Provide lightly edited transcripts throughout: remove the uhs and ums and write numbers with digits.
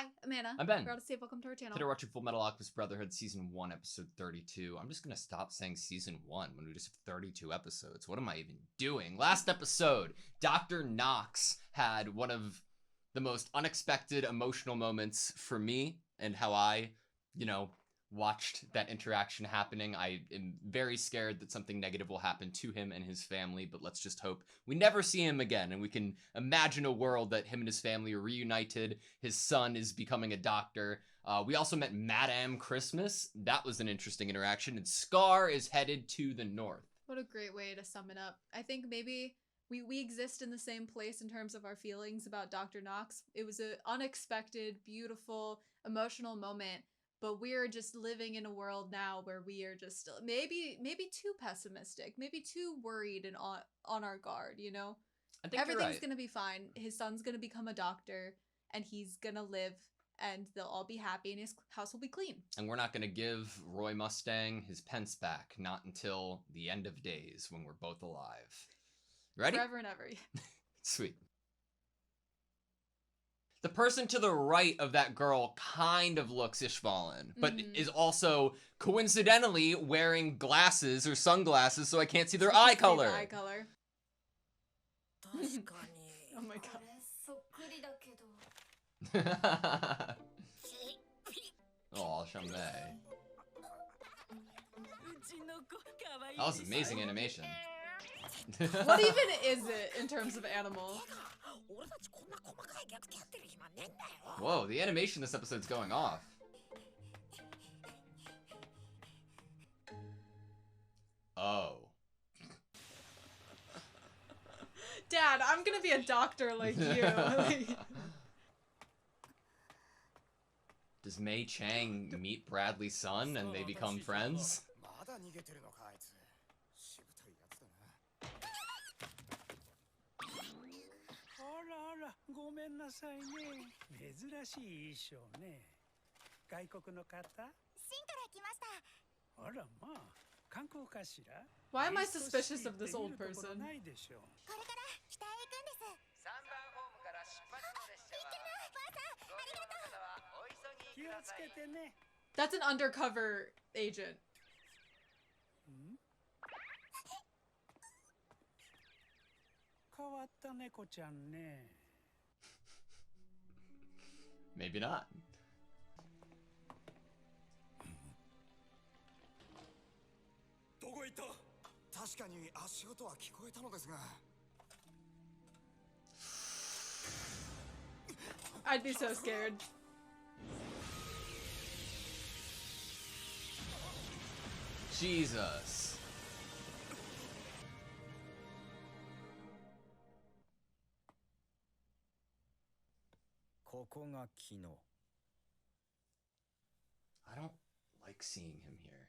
Hi, I'm Anna. I'm Ben. We're AutoSave. Welcome to our channel. Today we're watching Fullmetal Alchemist Brotherhood Season 1, Episode 32. I'm just gonna stop saying Season 1 when we just have 32 episodes. What am I even doing? Last episode, Dr. Knox had one of the most unexpected emotional moments for me and how I, watched that interaction happening. I am very scared that something negative will happen to him and his family, but let's just hope we never see him again, and we can imagine a world that him and his family are reunited. His son is becoming a doctor. We also met Madame Christmas. That was an interesting interaction, and Scar is headed to the north. What a great way to sum it up. I think maybe we exist in the same place in terms of our feelings about Dr. Knox. It was an unexpected, beautiful, emotional moment. But we're just living in a world now where we are just maybe too pessimistic, maybe too worried and on our guard, I think everything's gonna be fine. His son's gonna become a doctor, and he's gonna live, and they'll all be happy, and his house will be clean. And we're not gonna give Roy Mustang his pence back, not until the end of days when we're both alive. Ready? Forever and ever. Sweet. The person to the right of that girl kind of looks Ishvalan, but is also coincidentally wearing glasses or sunglasses, so I can't see their eye color. Eye color. Oh my god. Oh, Chambé. That was amazing animation. What even is it in terms of animal? Whoa, the animation this episode's going off. Oh. Dad, I'm gonna be a doctor like you. Does Mei Chang meet Bradley's son and they become friends? Why am I suspicious of this old person? That's an undercover agent. Maybe not. I'd be so scared. Jesus. I don't like seeing him here.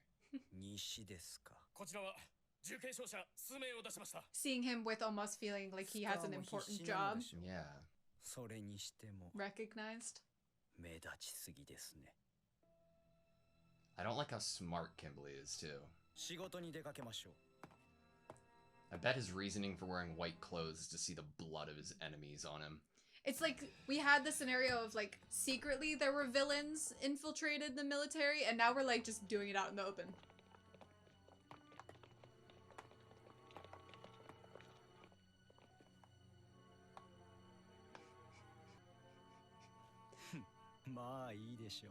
Seeing him with almost feeling like he has an important job. Yeah. Recognized. I don't like how smart Kimberly is, too. I bet his reasoning for wearing white clothes is to see the blood of his enemies on him. It's like we had the scenario of like secretly there were villains infiltrated the military, and now we're like just doing it out in the open.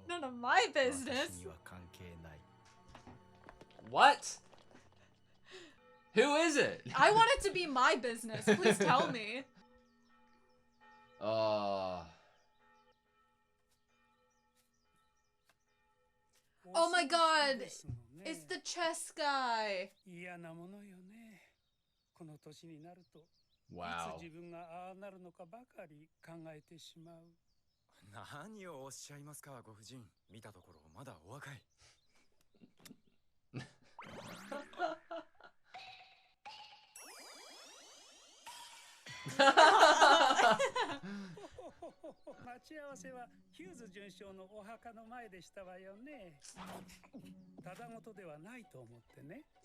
None of my business. What? Who is it? I want it to be my business. Please tell me. Oh my god! It's the chess guy! Wow.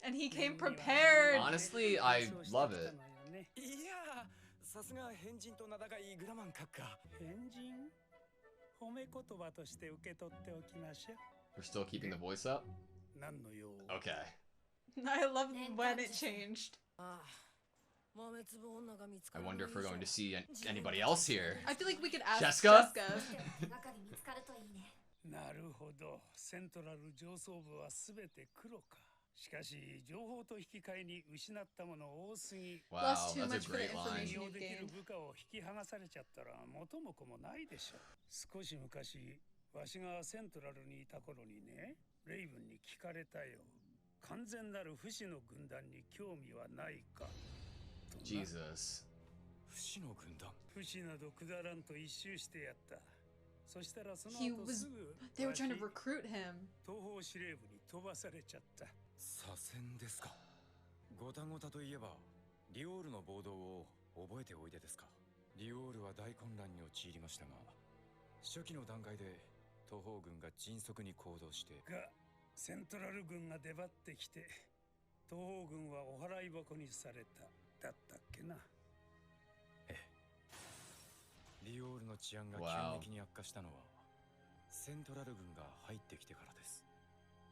And he came prepared. Honestly, I love it. さすが変人と名高いグラマン閣下。変人？ We're still keeping the voice up? Okay. I love when it changed. I wonder if we're going to see anybody else here. I feel like we could ask Jessica? Jessica. なるほど。セントラル上層部はすべて黒か。しかし情報と引き換えに失ったもの多すぎ。 Wow, Lost too that's a much for the great line. information 利用 you've できる gained. 部下を引き剥がされちゃったら元も子もないでしょ。少し昔、わしがセントラルにいた頃にね、レイブンに聞かれたよ。完全なる不死の軍団に興味はないか。とな。 Jesus. 不死の軍団。不死などくだらんと一周してやった。そしたらその He 後 was. すぐ They were trying to recruit him. 東方司令部に飛ばされちゃった。左遷ですか。ごたごたといえばリオールの暴動を覚えておいでですか。リオールは大混乱に陥りましたが、初期の段階で東方軍が迅速に行動してが、セントラル軍が出張ってきて、東方軍はお払い箱にされた。だったっけな。リオールの治安が急激に悪化したのはセントラル軍が入ってきてからです。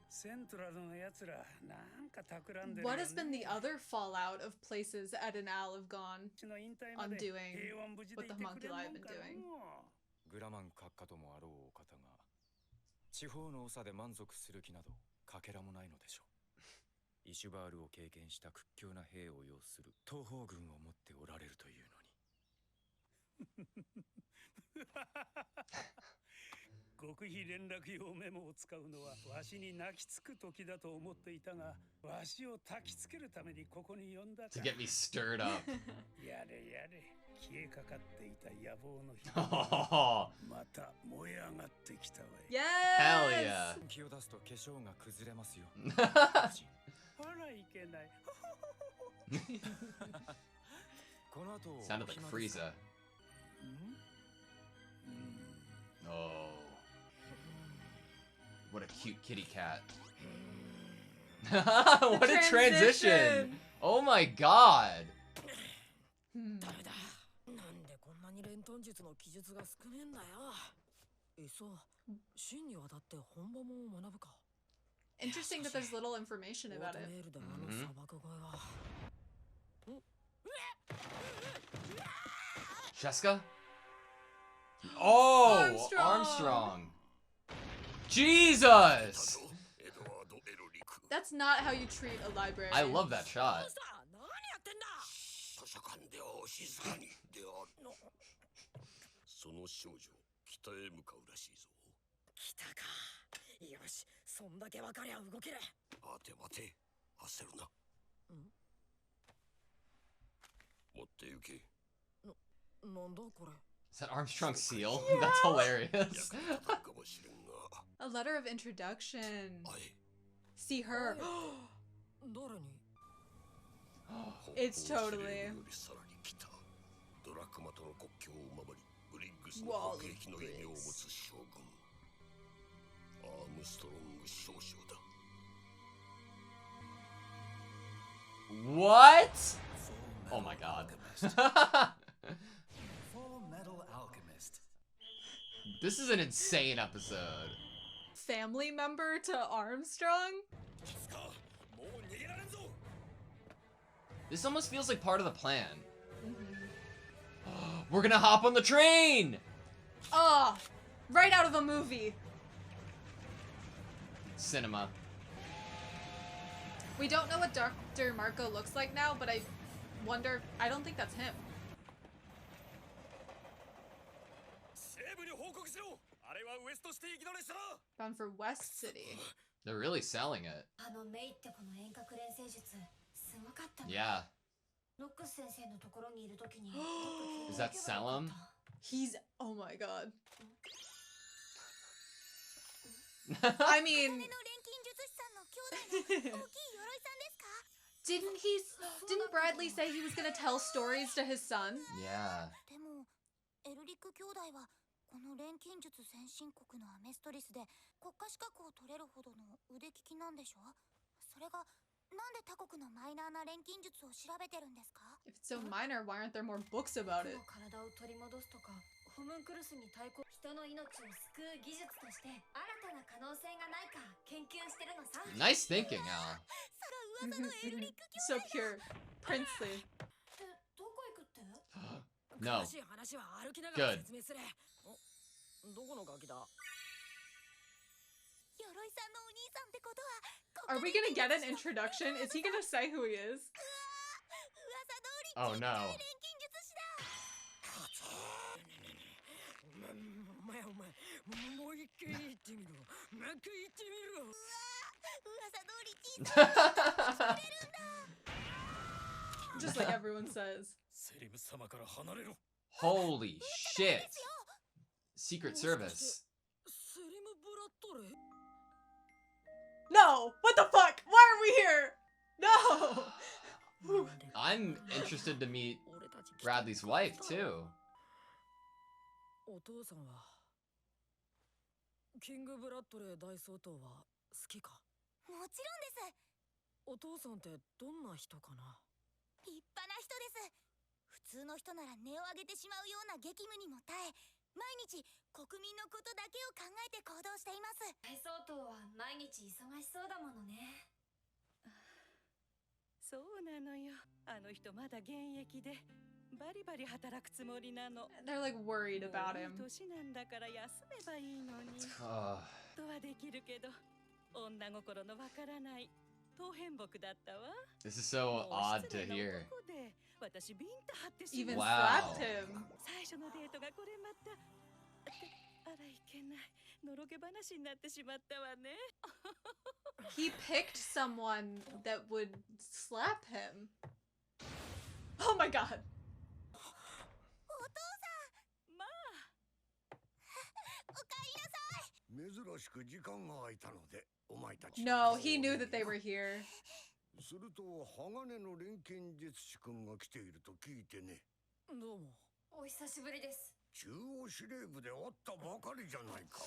セントラルの奴らなんか企んでるよね。 What has been the other fallout of places Ed and Al have gone の引退まで undoing 平安無事で what い the てくれる homunculi も have ん been かの doing? グラマン閣下ともあろうお方が地方の長で満足する気などかけらもないのでしょう。イシュバールを経験した屈強な兵を要する東方軍を持っておられるというのに。極秘連絡用メモを使うのはわしに泣きつく時だと思っていたが、わしを焚きつけるためにここに呼んだか。 To get me stirred up. やれやれ、消えかかっていた野望の火 Oh, また燃え上がってきたわい。 Yes. hell yeah. 気を出すと化粧が崩れますよ。あらいけない。この後 Sounded like Frieza. Oh. What a cute kitty cat. What a transition! Oh my god! ダメだ。なんでこんなに連投術の記述が少ねえんだよ。そう、真にわたって本場も学ぶか。 Interesting that there's little information オー about ト it. メールであの砂漠越えは。 Jessica? Oh! Armstrong. Armstrong! Jesus! That's not how you treat a library. I love that shot. 何やってんだ。図書館ではお静かにである。その少女、北へ向かうらしいぞ。来たか。よし、そんだけわかりゃ動ける。待て待て、焦るな。持って行け。なんだこれ。 Is that Armstrong's seal? That's hilarious. かもしれんが。 A letter of introduction. はい。 See her. 誰に。 It's totally. さらに来た。ドラクマとの国境を守り、ブリッグスの Wall 国益の異名を持つ将軍。アームストロング少将だ。 What? Oh my god. Fullmetal Alchemist. This is an insane episode. Family member to Armstrong? This almost feels like part of the plan. We're gonna hop on the train! Oh, right out of a movie. Cinema. We don't know what Dr. Marco looks like now, but I wonder. I don't think that's him. Bound for West City. They're really selling it. あのメイってこの遠隔連星術すごかったね。 Yeah. ノックス先生のところにいるときに Is that Salem? He's. Oh my god. I mean. Didn't Bradley say he was gonna tell stories to his son? Yeah. でもエルリック兄弟はこの錬金術先進国のアメストリスで国家資格を取れるほどの腕利きなんでしょ。それがなんで他国のマイナーな錬金術を調べてるんですか？ If it's so minor, why aren't there more books about it? 体を取り戻すとかホムンクルスに対抗人の命を救う技術として新たな可能性がないか研究してるのさ。 Nice thinking, Al. そら噂のエルリック兄 So 弟 pure. Princely. どこ行くって？ No. 詳しい話は歩きながら Good. 説明する。どこのガキだ？鎧さんのお兄さんってことは Are we gonna get an introduction? Is he gonna say who he is? 噂通り Oh no. 錬金術師だ。お前もう一回言ってみろ。もう一回言ってみろ。噂通り小さい Just like everyone says. セリム様から離れろ。 Holy shit. Secret Service. セリム・ブラッドレー？ No! What the fuck? Why are we here? No! I'm interested to meet Bradley's wife, too. お父さんはキング・ブラッドレー大総統は好きか？もちろんです。お父さんってどんな人かな？立派な人です。普通の人なら音を上げてしまうような激務にも耐え、毎日国民のことだけを考えて行動しています。大総統は毎日忙しそうだものね。そうなのよ。あの人まだ現役でバリバリ働くつもりなの。 They're like worried about もう him. いい年なんだから休めばいいのに。 Uh, とはできるけど、女心のわからない当変木だったわ。 this is so もう odd 失 to 礼な hear. 男で私ビンタ張ってしま Even う。 Wow. slapped him. 最初のデートがこれまた。あらいけない。のろけ話になってしまったわね。 He picked someone that would slap him. Oh my god. お父さん、まあ。おかえりなさい。珍しく時間が空いたので、お前たち。 No, he knew that they were here. すると鋼の錬金術師くんが来ていると聞いてね。どうも。お久しぶりです。中央司令部で会ったばかりじゃないか。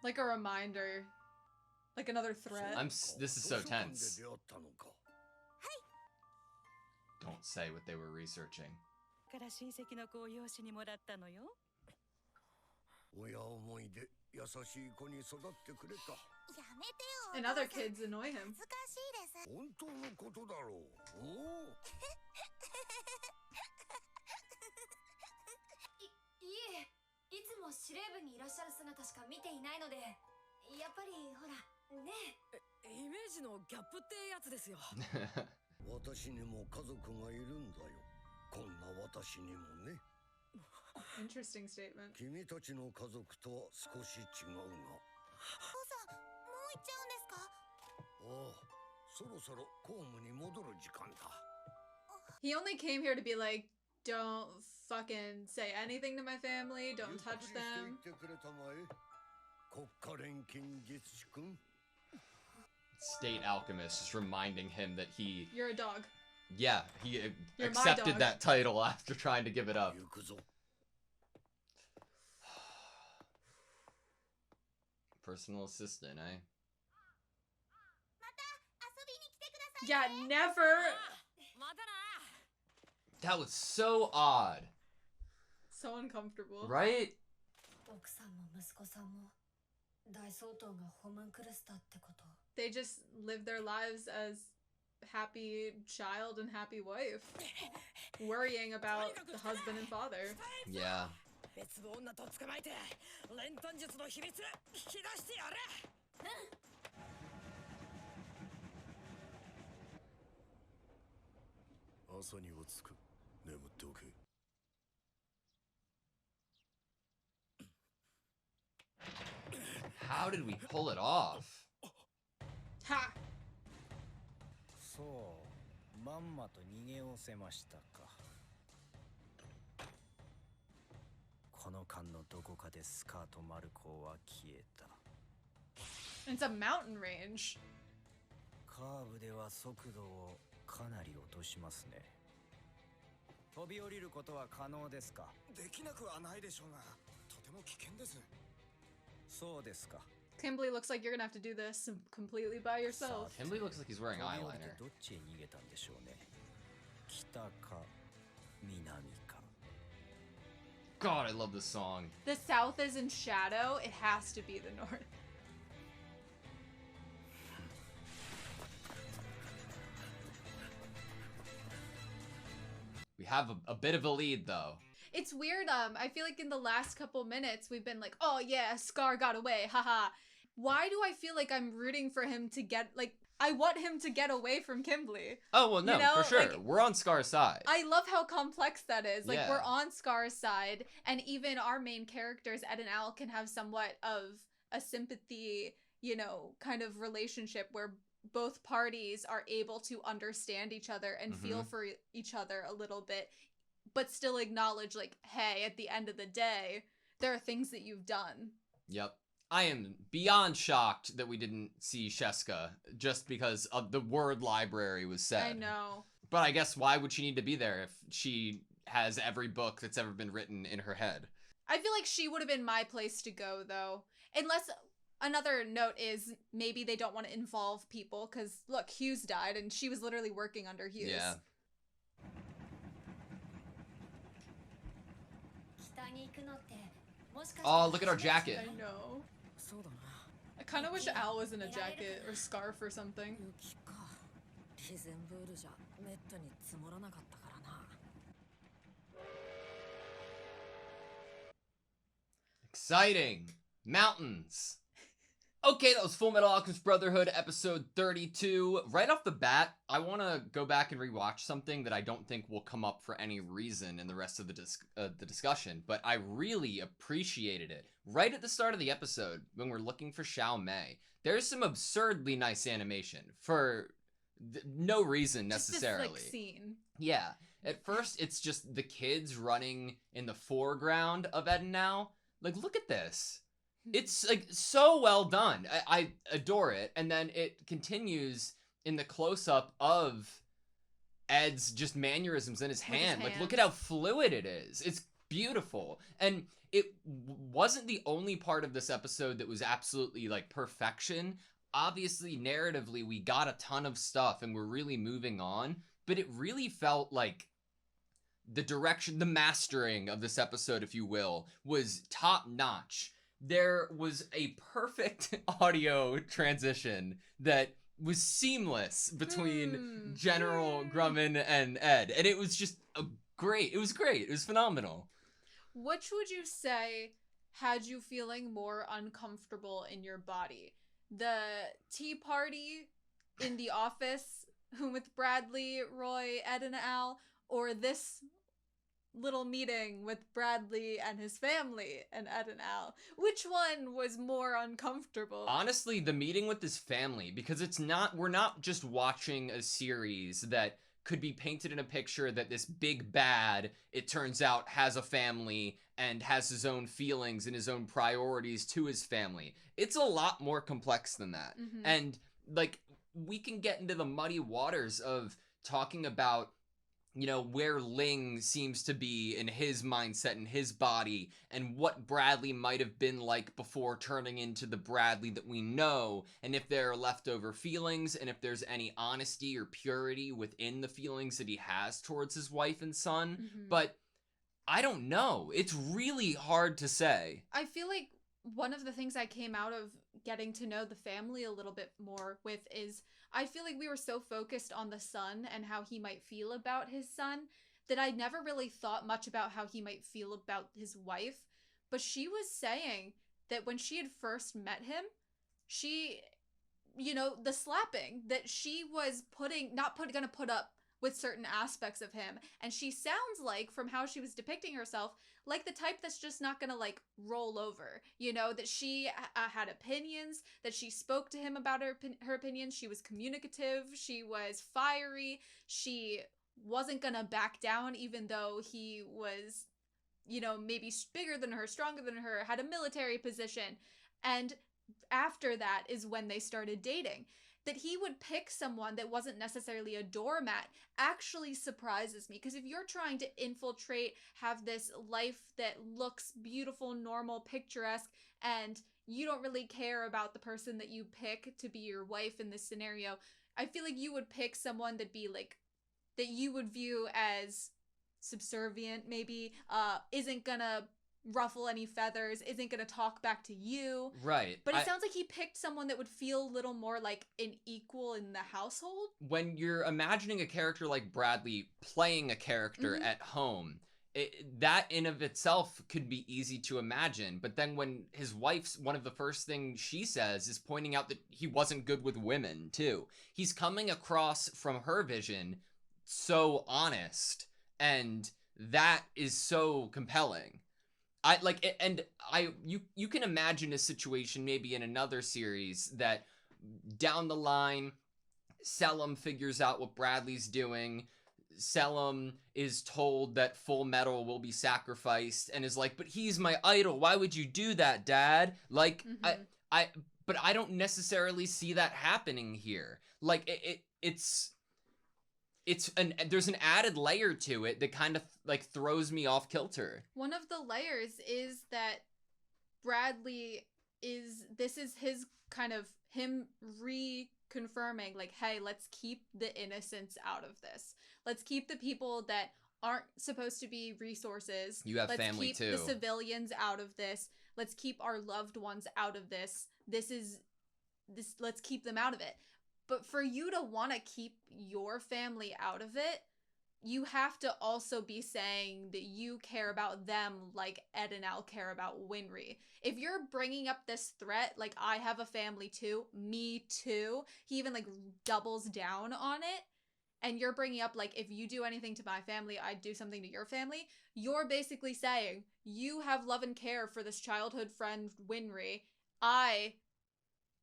Like a reminder. Like another threat. This is so 図書館で tense. 出会ったのか。 Don't say what they were researching. から親戚の子を養子にもらったのよ。親思いで優しい子に育ってくれた。やめてよ。 And other kids annoy him. 恥ずかしいです。本当のことだろう。おお。いえ、いつも司令部にいらっしゃる姿しか見ていないので、やっぱりほらね。イメージのギャップってやつですよ。私にも家族がいるんだよ。こんな私にもね。 Interesting statement. 君たちの家族とは少し違うが。お父さん、もう行っちゃうんですか？ああ、そろそろ公務に戻る時間だ。 He only came here to be like, don't fucking say anything to my family, don't touch ゆっくり them. していってくれたまえ。国家錬金術師くん。 State Alchemist, just reminding him that he, You're a dog. yeah, he You're my accepted dog. that title after trying to give it up. 行くぞ。 Personal assistant, eh? また遊びに来てください。 Yeah, never. またな。 That was so odd, So uncomfortable. right? 奥さんも息子さんも大総統がホムンクルスだってこと。 They just live their lives as happy child and happy wife, worrying about the husband and father. Yeah. 別の女と捕まえて練炭術の秘密引き出してやれ。朝には着く。眠っておけ。 How did we pull it off? Ha! そうまんまと逃げおせましたか。この間のどこかでスカートマルコは消えた。 It's a mountain range. カーブでは速度をかなり落としますね。飛び降りることは可能ですか？できなくはないでしょうが、とても危険です。そうですか。 Kimberly looks like you're gonna have to do this completely by yourself. Kimberly looks like he's wearing 飛び降りて eyeliner. どっちへ逃げたんでしょうね。北か南か。 God, I love this song. The South is in shadow. It has to be the North. We have a bit of a lead, though. It's weird. I feel like in the last couple minutes we've been like, oh yeah, Scar got away, haha. Why do I feel like I'm rooting for him to get, like, I want him to get away from Kimberly? Oh, well, no, you know? for sure. Like, we're on Scar's side. I love how complex that is. Like, Yeah. we're on Scar's side, and even our main characters, Ed and Al, can have somewhat of a sympathy, you know, kind of relationship where both parties are able to understand each other and feel for each other a little bit, but still acknowledge, like, hey, at the end of the day, there are things that you've done. Yep. I am beyond shocked that we didn't see Sheska just because of the word library was said. I know. But I guess why would she need to be there if she has every book that's ever been written in her head? I feel like she would have been my place to go, though. Unless, another note is maybe they don't want to involve people, because, look, Hughes died, and she was literally working under Hughes. Yeah. Oh, look at our jacket. I know. I kind of wish Al was in a jacket or scarf or something. Exciting. Mountains. Okay, that was Fullmetal Alchemist Brotherhood episode 32. Right off the bat, I want to go back and rewatch something that I don't think will come up for any reason in the rest of the discussion, but I really appreciated it. Right at the start of the episode, when we're looking for Xiao Mei, there's some absurdly nice animation for no reason necessarily. Just this, like, scene. Yeah. At first, it's just the kids running in the foreground of Ed and Al. Like, look at this. It's, like, so well done. I adore it. And then it continues in the close-up of Ed's just mannerisms in his hand. Like, look at how fluid it is. It's beautiful. And it wasn't the only part of this episode that was absolutely, like, perfection. Obviously, narratively, we got a ton of stuff and we're really moving on. But it really felt like the direction, the mastering of this episode, if you will, was top-notch. There was a perfect audio transition that was seamless between General Grumman and Ed. And it was just great. It was great. It was phenomenal. Which would you say had you feeling more uncomfortable in your body? The tea party in the office with Bradley, Roy, Ed, and Al, or this little meeting with Bradley and his family and Ed and Al? Which one was more uncomfortable? Honestly, the meeting with his family, because we're not just watching a series that could be painted in a picture that this big bad, it turns out, has a family and has his own feelings and his own priorities to his family. It's a lot more complex than that. And, like, we can get into the muddy waters of talking about, you know, where Ling seems to be in his mindset and his body, and what Bradley might have been like before turning into the Bradley that we know, and if there are leftover feelings, and if there's any honesty or purity within the feelings that he has towards his wife and son. But I don't know. It's really hard to say. I feel like one of the things I came out of getting to know the family a little bit more with is I feel like we were so focused on the son and how he might feel about his son that I never really thought much about how he might feel about his wife. But she was saying that when she had first met him, she, you know, the slapping, that she was gonna put up with certain aspects of him. And she sounds like, from how she was depicting herself, like the type that's just not gonna, like, roll over. You know, that she had opinions, that she spoke to him about her opinions, she was communicative, she was fiery, she wasn't gonna back down even though he was, you know, maybe bigger than her, stronger than her, had a military position. And after that is when they started dating. That he would pick someone that wasn't necessarily a doormat actually surprises me. Because if you're trying to infiltrate, have this life that looks beautiful, normal, picturesque, and you don't really care about the person that you pick to be your wife in this scenario, I feel like you would pick someone that you would view as subservient, maybe isn't gonna ruffle any feathers, isn't gonna talk back to you. Right. But it sounds like he picked someone that would feel a little more like an equal in the household. When you're imagining a character like Bradley playing a character at home, that in of itself could be easy to imagine. But then when his wife's, one of the first things she says is pointing out that he wasn't good with women too. He's coming across from her vision so honest, and that is so compelling. I like it, and you can imagine a situation maybe in another series that down the line Selim figures out what Bradley's doing. Selim is told that Fullmetal will be sacrificed and is like, but he's my idol. Why would you do that, Dad? Like, but I don't necessarily see that happening here. Like, there's an added layer to it that kind of like throws me off kilter. One of the layers is that Bradley this is his kind of him reconfirming like, hey, let's keep the innocents out of this. Let's keep the people that aren't supposed to be resources. You have family too. Let's keep the civilians out of this. Let's keep our loved ones out of this. Let's keep them out of it. But for you to want to keep your family out of it, you have to also be saying that you care about them like Ed and Al care about Winry. If you're bringing up this threat, like, I have a family too, me too, he even like doubles down on it, and you're bringing up like, if you do anything to my family, I'd do something to your family, you're basically saying, you have love and care for this childhood friend Winry, I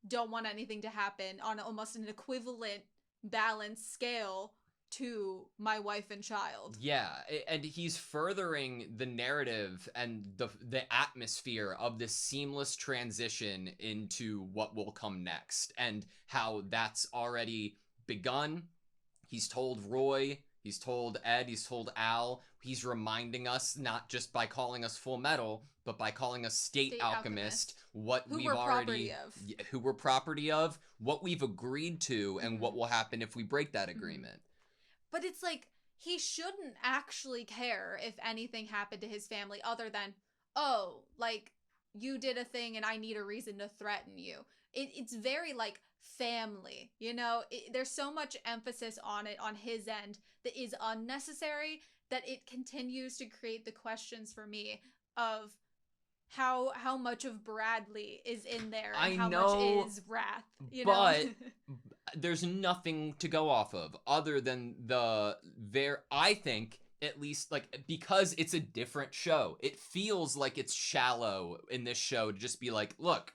don't want anything to happen on almost an equivalent balanced scale to my wife and child. Yeah, and he's furthering the narrative and the atmosphere of this seamless transition into what will come next, and how that's already begun. He's told Roy, he's told Ed, he's told Al, he's reminding us, not just by calling us Fullmetal, but by calling us State Alchemist, who we're property of, what we've agreed to, and what will happen if we break that agreement. But it's like, he shouldn't actually care if anything happened to his family other than, oh, like, you did a thing and I need a reason to threaten you. It's very, like, family, you know? There's so much emphasis on it on his end that is unnecessary, that it continues to create the questions for me of how much of Bradley is in there and how much is Wrath, you know? But there's nothing to go off of other than I think, at least, like, because it's a different show, it feels like it's shallow in this show to just be like, look,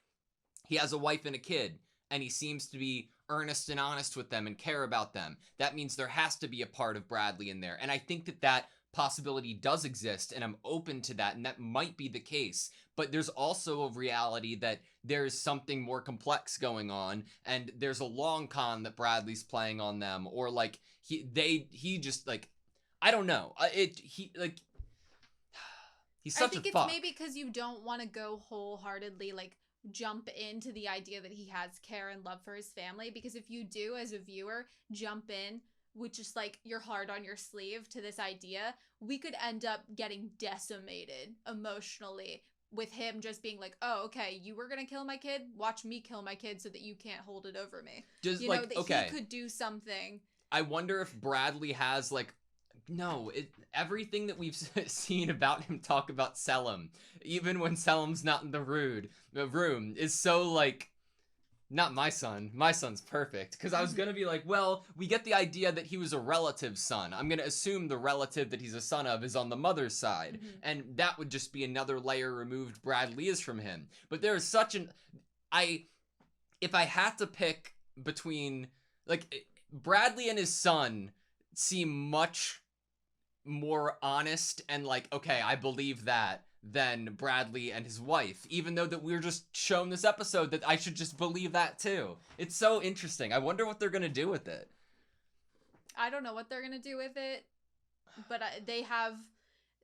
he has a wife and a kid, and he seems to be earnest and honest with them and care about them. That means there has to be a part of Bradley in there. And I think that possibility does exist, and I'm open to that, and that might be the case. But there's also a reality that there's something more complex going on, and there's a long con that Bradley's playing on them, or like he just, like, I don't know. He's such a fuck. I think it's maybe because you don't want to go wholeheartedly, like, jump into the idea that he has care and love for his family, because if you do, as a viewer, jump in with just like your heart on your sleeve to this idea, we could end up getting decimated emotionally with him just being like, oh, okay, you were gonna kill my kid, watch me kill my kid so that you can't hold it over me. Just, you like, know, that okay, he could do something. I wonder if Bradley has, like, everything that we've seen about him talk about Selim, even when Selim's not in the room, is so, like, not my son. My son's perfect. Because I was going to be like, well, we get the idea that he was a relative's son. I'm going to assume the relative that he's a son of is on the mother's side. And that would just be another layer removed Bradley is from him. But there is such if I had to pick between, like, Bradley and his son seem much more honest and like, okay, I believe that, than Bradley and his wife, even though that we're just shown this episode that I should just believe that too. It's so interesting. I wonder what they're gonna do with it. I don't know what they're gonna do with it, but they have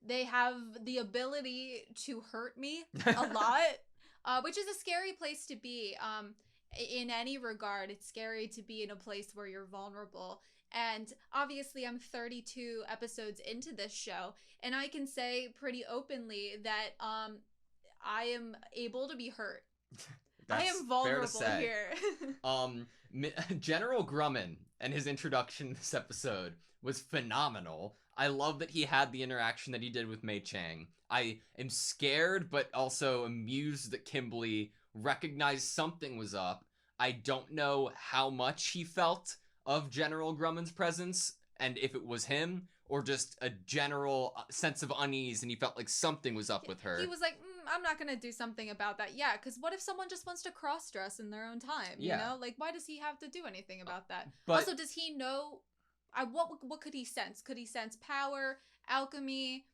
the ability to hurt me a lot, which is a scary place to be. In any regard, it's scary to be in a place where you're vulnerable. And obviously, I'm 32 episodes into this show, and I can say pretty openly that I am able to be hurt. I That's am vulnerable fair to say. here. General Grumman and his introduction in this episode was phenomenal. I love that he had the interaction that he did with Mei Chang. I am scared, but also amused that Kimberly recognized something was up. I don't know how much he felt of General Grumman's presence, and if it was him, or just a general sense of unease, and he felt like something was up with her. He was like, I'm not gonna do something about that. Yeah, because what if someone just wants to cross-dress in their own time? You know, like, why does he have to do anything about that? But also, does he know? What could he sense? Could he sense power, alchemy?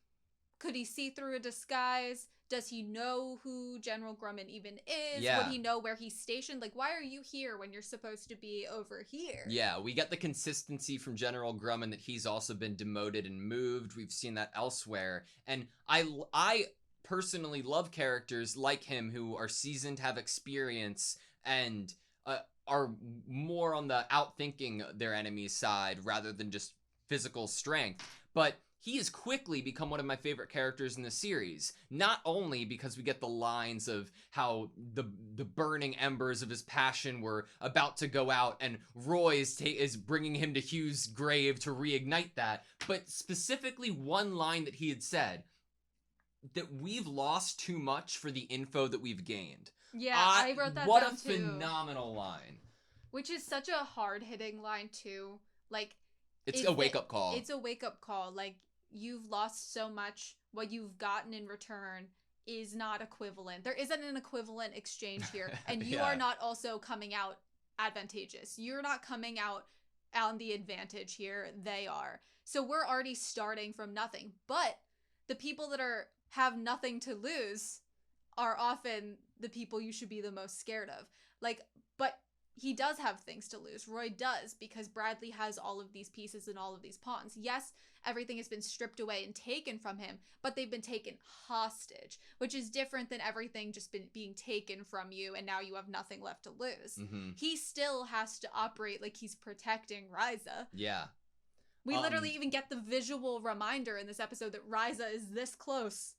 Could he see through a disguise? Does he know who General Grumman even is? Yeah. Would he know where he's stationed? Like, why are you here when you're supposed to be over here? Yeah, we get the consistency from General Grumman that he's also been demoted and moved. We've seen that elsewhere. And I personally love characters like him who are seasoned, have experience, and are more on the outthinking their enemy's side rather than just physical strength. But he has quickly become one of my favorite characters in the series. Not only because we get the lines of how the burning embers of his passion were about to go out, and Roy is bringing him to Hugh's grave to reignite that, but specifically one line that he had said, that we've lost too much for the info that we've gained. Yeah, I wrote that down too. What a phenomenal line. Which is such a hard-hitting line too. Like, it's a wake-up call. It's a wake-up call. Like, you've lost so much. What you've gotten in return is not equivalent. There isn't an equivalent exchange here. And you are not also coming out advantageous. You're not coming out on the advantage here. They are. So we're already starting from nothing. But the people that have nothing to lose are often the people you should be the most scared of. Like, but he does have things to lose. Roy does, because Bradley has all of these pieces and all of these pawns. Yes, everything has been stripped away and taken from him, but they've been taken hostage, which is different than everything just being taken from you and now you have nothing left to lose. Mm-hmm. He still has to operate like he's protecting Ryza. Yeah. We literally even get the visual reminder in this episode that Ryza is this close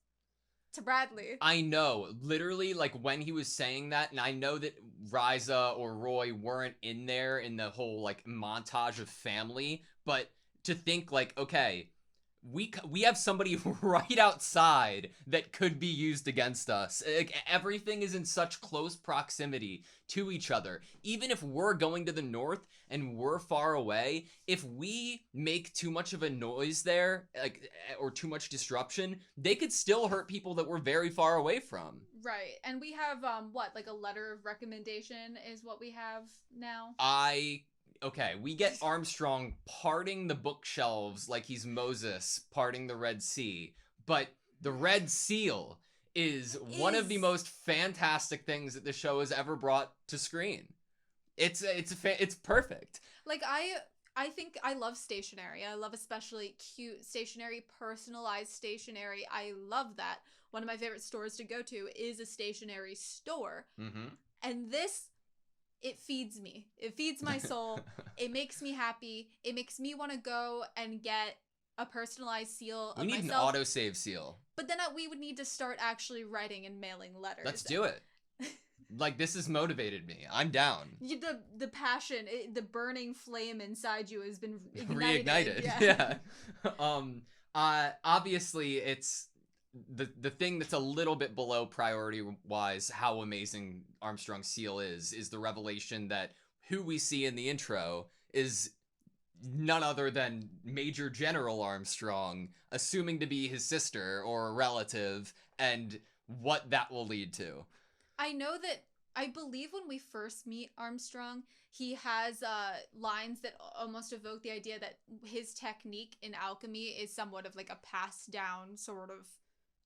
to Bradley. I know. Literally, like, when he was saying that, and I know that Ryza or Roy weren't in there in the whole, like, montage of family, but to think, like, okay, we have somebody right outside that could be used against us. Like, everything is in such close proximity to each other. Even if we're going to the north and we're far away, if we make too much of a noise there, like, or too much disruption, they could still hurt people that we're very far away from. Right. And we have like a letter of recommendation is what we have now. Okay, we get Armstrong parting the bookshelves like he's Moses parting the Red Sea, but the Red Seal is one of the most fantastic things that the show has ever brought to screen. It's perfect. Like, I think I love stationery. I love especially cute stationery, personalized stationery. I love that. One of my favorite stores to go to is a stationery store. Mm-hmm. And this, it feeds me. It feeds my soul. It makes me happy. It makes me want to go and get a personalized seal of myself. We need an autosave seal. But then we would need to start actually writing and mailing letters. Let's do it. Like, this has motivated me. I'm down. The passion, the burning flame inside you has been reignited. Yeah. Obviously, it's the thing that's a little bit below priority wise how amazing Armstrong's seal is the revelation that who we see in the intro is none other than Major General Armstrong, assuming to be his sister or a relative, and what that will lead to. I know that, I believe when we first meet Armstrong, he has lines that almost evoke the idea that his technique in alchemy is somewhat of like a passed down sort of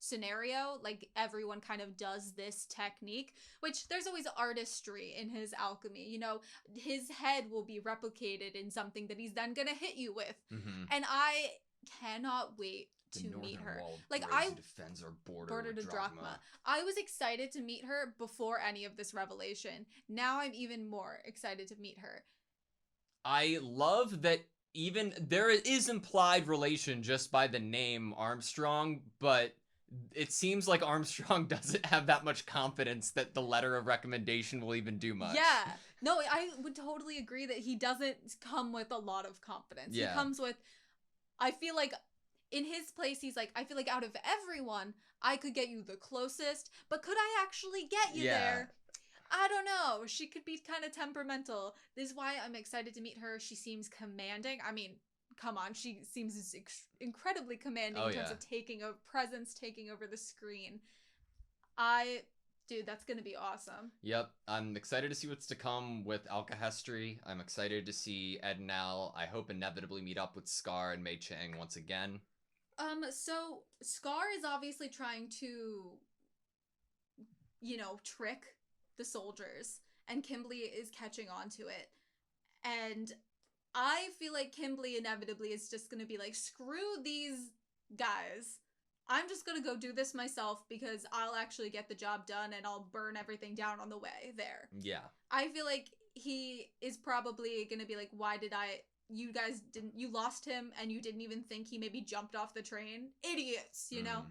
scenario. Like, everyone kind of does this technique, which there's always artistry in his alchemy. You know, his head will be replicated in something that he's then gonna hit you with. Mm-hmm. And I cannot wait to meet her. Like, I defends our border to drachma. I was excited to meet her before any of this revelation. Now I'm even more excited to meet her. I love that even there is implied relation just by the name Armstrong, but it seems like Armstrong doesn't have that much confidence that the letter of recommendation will even do much. Yeah. No, I would totally agree that he doesn't come with a lot of confidence. Yeah. He comes with, I feel like in his place, he's like, I feel like out of everyone, I could get you the closest, but could I actually get you there? I don't know. She could be kind of temperamental. This is why I'm excited to meet her. She seems commanding. I mean, come on. She seems incredibly commanding in terms of taking a presence, taking over the screen. Dude, that's going to be awesome. Yep. I'm excited to see what's to come with Alkahestry. I'm excited to see Ed and Al. I hope inevitably meet up with Scar and Mei Chang once again. So Scar is obviously trying to, trick the soldiers, and Kimberly is catching on to it. And I feel like Kimberly inevitably is just going to be like, screw these guys. I'm just going to go do this myself because I'll actually get the job done and I'll burn everything down on the way there. Yeah. I feel like he is probably going to be like, you guys you lost him and you didn't even think he maybe jumped off the train? Idiots, you know?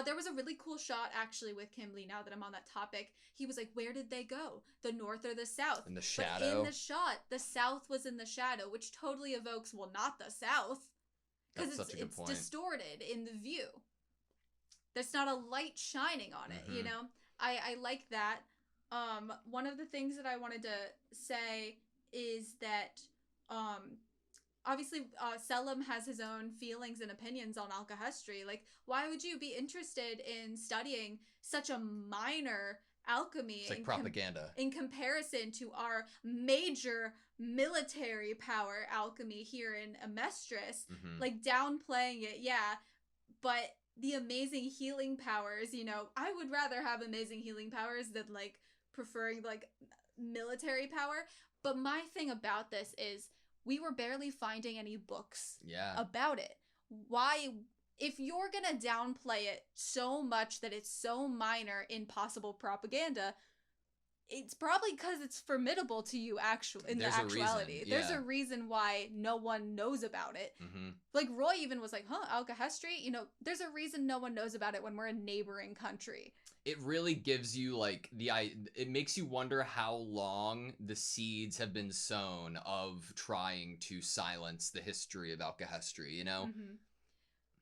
There was a really cool shot actually with Kimberly, now that I'm on that topic. He was like, where did they go? The north or the south? In the shadow. But in the shot, the south was in the shadow, which totally evokes, well, not the south. Because it's distorted in the view. There's not a light shining on it, you know? I like that. One of the things that I wanted to say is that, obviously, Selim has his own feelings and opinions on Alkahestry. Like, why would you be interested in studying such a minor alchemy? It's like propaganda. In comparison to our major military power alchemy here in Amestris. Like, downplaying it, yeah. But the amazing healing powers, I would rather have amazing healing powers than, like, preferring, like, military power. But my thing about this is, we were barely finding any books about it. Why, if you're gonna downplay it so much that it's so minor in possible propaganda, it's probably because it's formidable to you actuality. There's a reason why no one knows about it. Like, Roy even was like, Alkahestry? There's a reason no one knows about it when we're a neighboring country. It really gives you, like, it makes you wonder how long the seeds have been sown of trying to silence the history of Alkahestry,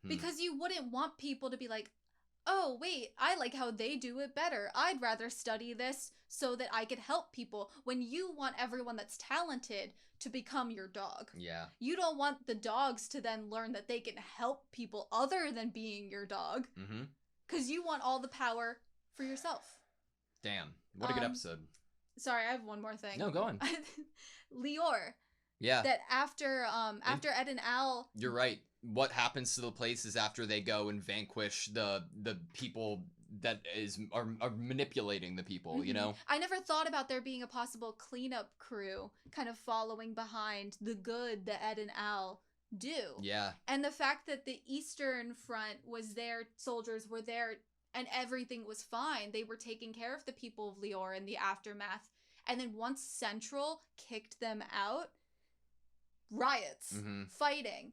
Because you wouldn't want people to be like, oh, wait, I like how they do it better. I'd rather study this so that I could help people, when you want everyone that's talented to become your dog. Yeah. You don't want the dogs to then learn that they can help people other than being your dog. Because you want all the power for yourself. Damn. What a good episode. Sorry, I have one more thing. No, go on. Lior. Yeah. That after Ed and Al... You're right. What happens to the places after they go and vanquish the people that are manipulating the people, I never thought about there being a possible cleanup crew kind of following behind the good that Ed and Al do. Yeah. And the fact that the Eastern Front was there, soldiers were there, and everything was fine. They were taking care of the people of Lior in the aftermath. And then once Central kicked them out, riots, fighting.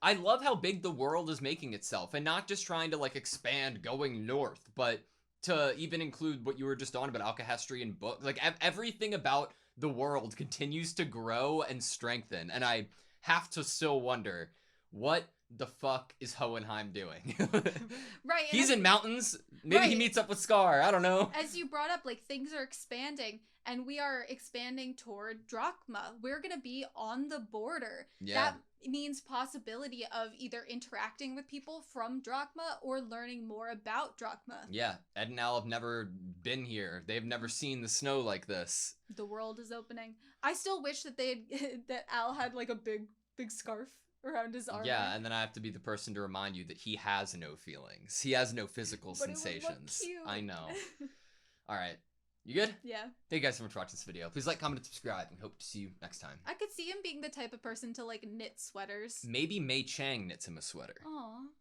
I love how big the world is making itself, and not just trying to, like, expand going north, but to even include what you were just on about Alkahestry and book. Like, everything about the world continues to grow and strengthen, and I have to still wonder, what the fuck is Hohenheim doing? Right. He's in mountains. Maybe he meets up with Scar. I don't know. As you brought up, like, things are expanding, and we are expanding toward Drachma. We're going to be on the border. Yeah. That means possibility of either interacting with people from Drachma or learning more about Drachma. Yeah. Ed and Al have never been here. They've never seen the snow like this. The world is opening. I still wish that that Al had, like, a big scarf around his arm. Yeah, and then I have to be the person to remind you that he has no feelings. He has no physical sensations. It would look cute. I know. All right. You good? Yeah. Thank you guys so much for watching this video. Please like, comment, and subscribe, and hope to see you next time. I could see him being the type of person to, like, knit sweaters. Maybe Mei Chang knits him a sweater. Aw.